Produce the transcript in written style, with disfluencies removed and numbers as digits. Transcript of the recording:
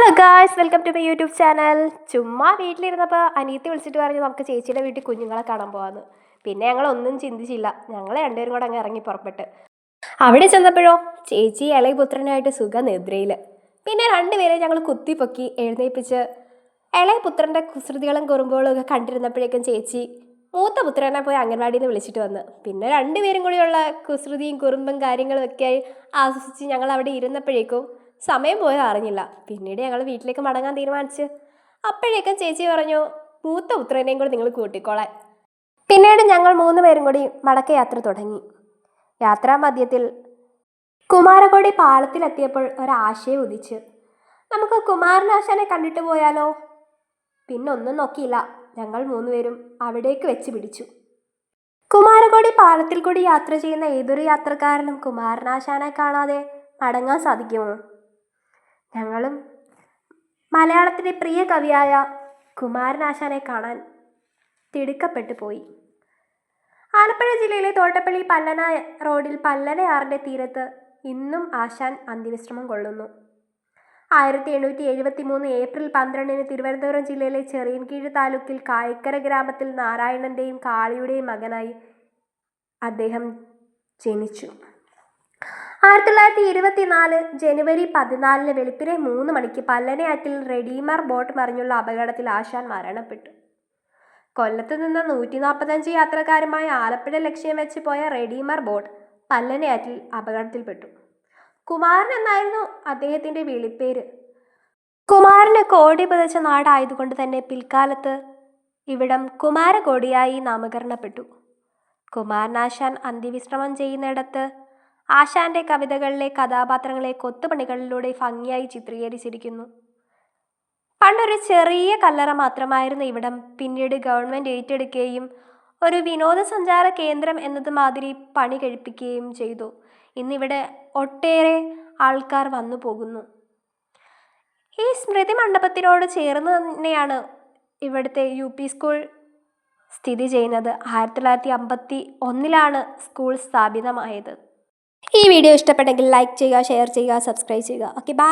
Hello guys, welcome to my YouTube channel. ചുമ്മാ വീട്ടിലിരുന്നപ്പോൾ അനിയത്തി വിളിച്ചിട്ട് പറഞ്ഞു നമുക്ക് ചേച്ചിയുടെ വീട്ടിൽ കുഞ്ഞുങ്ങളെ കാണാൻ പോകാമെന്ന്. പിന്നെ ഞങ്ങളൊന്നും ചിന്തിച്ചില്ല, ഞങ്ങൾ രണ്ടുപേരും കൂടെ അങ്ങ് ഇറങ്ങി പുറപ്പെട്ട്. അവിടെ ചെന്നപ്പോഴോ ചേച്ചി ഇളയപുത്രനായിട്ട് സുഖനിദ്രയിൽ. പിന്നെ രണ്ടുപേരെ ഞങ്ങൾ കുത്തിപ്പൊക്കി എഴുന്നേൽപ്പിച്ച് ഇളയപുത്രൻ്റെ കുസൃതികളും കുറുമ്പുകളും ഒക്കെ കണ്ടിരുന്നപ്പോഴേക്കും ചേച്ചി മൂത്ത പുത്രനെ പോയി അംഗൻവാടിയിൽ നിന്ന് വിളിച്ചിട്ട് വന്ന്. പിന്നെ രണ്ടുപേരും കൂടിയുള്ള കുസൃതിയും കുറുമ്പും കാര്യങ്ങളും ഒക്കെ ആസ്വദിച്ച് ഞങ്ങൾ അവിടെ ഇരുന്നപ്പോഴേക്കും സമയം പോയത് അറിഞ്ഞില്ല. പിന്നീട് ഞങ്ങൾ വീട്ടിലേക്ക് മടങ്ങാൻ തീരുമാനിച്ച്. അപ്പോഴേക്കും ചേച്ചി പറഞ്ഞു മൂത്ത പുത്രനെയും കൂടി നിങ്ങൾ കൂട്ടിക്കോളാൻ. പിന്നീട് ഞങ്ങൾ 3 പേരും കൂടി മടക്കയാത്ര തുടങ്ങി. യാത്രാമധ്യത്തിൽ കുമാരകോടി പാലത്തിലെത്തിയപ്പോൾ ഒരാശയം ഉദിച്ച്, നമുക്ക് കുമാരനാശാനെ കണ്ടിട്ട് പോയാലോ? പിന്നൊന്നും നോക്കിയില്ല, ഞങ്ങൾ 3 പേരും അവിടേക്ക് വെച്ച് പിടിച്ചു. കുമാരകോടി പാലത്തിൽ കൂടി യാത്ര ചെയ്യുന്ന ഏതൊരു യാത്രക്കാരനും കുമാരനാശാനെ കാണാതെ മടങ്ങാൻ സാധിക്കുമോ? ഞങ്ങളും മലയാളത്തിലെ പ്രിയ കവിയായ കുമാരനാശാനെ കാണാൻ തിടുക്കപ്പെട്ടു പോയി. ആലപ്പുഴ ജില്ലയിലെ തോട്ടപ്പള്ളി പല്ലന റോഡിൽ പല്ലനയാറിൻ്റെ തീരത്ത് ഇന്നും ആശാൻ അന്ത്യവിശ്രമം കൊള്ളുന്നു. 1873 ഏപ്രിൽ 12 തിരുവനന്തപുരം ജില്ലയിലെ ചെറിയൻകീഴ് താലൂക്കിൽ കായിക്കര ഗ്രാമത്തിൽ നാരായണൻ്റെയും കാളിയുടെയും മകനായി അദ്ദേഹം ജനിച്ചു. 1924 ജനുവരി 14 വെളുപ്പിനെ 3 മണിക്ക് പല്ലനയാറ്റിൽ റെഡീമർ ബോട്ട് മറിഞ്ഞുള്ള അപകടത്തിൽ ആശാൻ മരണപ്പെട്ടു. കൊല്ലത്ത് നിന്ന് 145 യാത്രക്കാരുമായി ആലപ്പുഴ ലക്ഷ്യം വെച്ച് പോയ റെഡീമർ ബോട്ട് പല്ലനയാറ്റിൽ അപകടത്തിൽപ്പെട്ടു. കുമാരൻ എന്നായിരുന്നു അദ്ദേഹത്തിൻ്റെ വിളിപ്പേര്. കുമാരന് കോടി പുതച്ച നാടായതുകൊണ്ട് തന്നെ പിൽക്കാലത്ത് ഇവിടം കുമാരകോടിയായി നാമകരണപ്പെട്ടു. കുമാരനാശാൻ അന്ത്യവിശ്രമം ചെയ്യുന്നിടത്ത് ആശാന്റെ കവിതകളിലെ കഥാപാത്രങ്ങളെ കൊത്തുപണികളിലൂടെ ഭംഗിയായി ചിത്രീകരിച്ചിരിക്കുന്നു. പണ്ടൊരു ചെറിയ കല്ലറ മാത്രമായിരുന്നു ഇവിടം. പിന്നീട് ഗവൺമെൻറ് ഏറ്റെടുക്കുകയും ഒരു വിനോദസഞ്ചാര കേന്ദ്രം എന്നതുമാതിരി പണി കഴിപ്പിക്കുകയും ചെയ്തു. ഇന്നിവിടെ ഒട്ടേറെ ആൾക്കാർ വന്നു പോകുന്നു. ഈ സ്മൃതി മണ്ഡപത്തിനോട് ചേർന്ന് തന്നെയാണ് ഇവിടുത്തെ UP സ്കൂൾ സ്ഥിതി ചെയ്യുന്നത്. 1951 സ്കൂൾ സ്ഥാപിതമായത്. ഈ വീഡിയോ ഇഷ്ടപ്പെട്ടെങ്കിൽ ലൈക്ക് ചെയ്യുക, ഷെയർ ചെയ്യുക, സബ്സ്ക്രൈബ് ചെയ്യുക. Okay, by.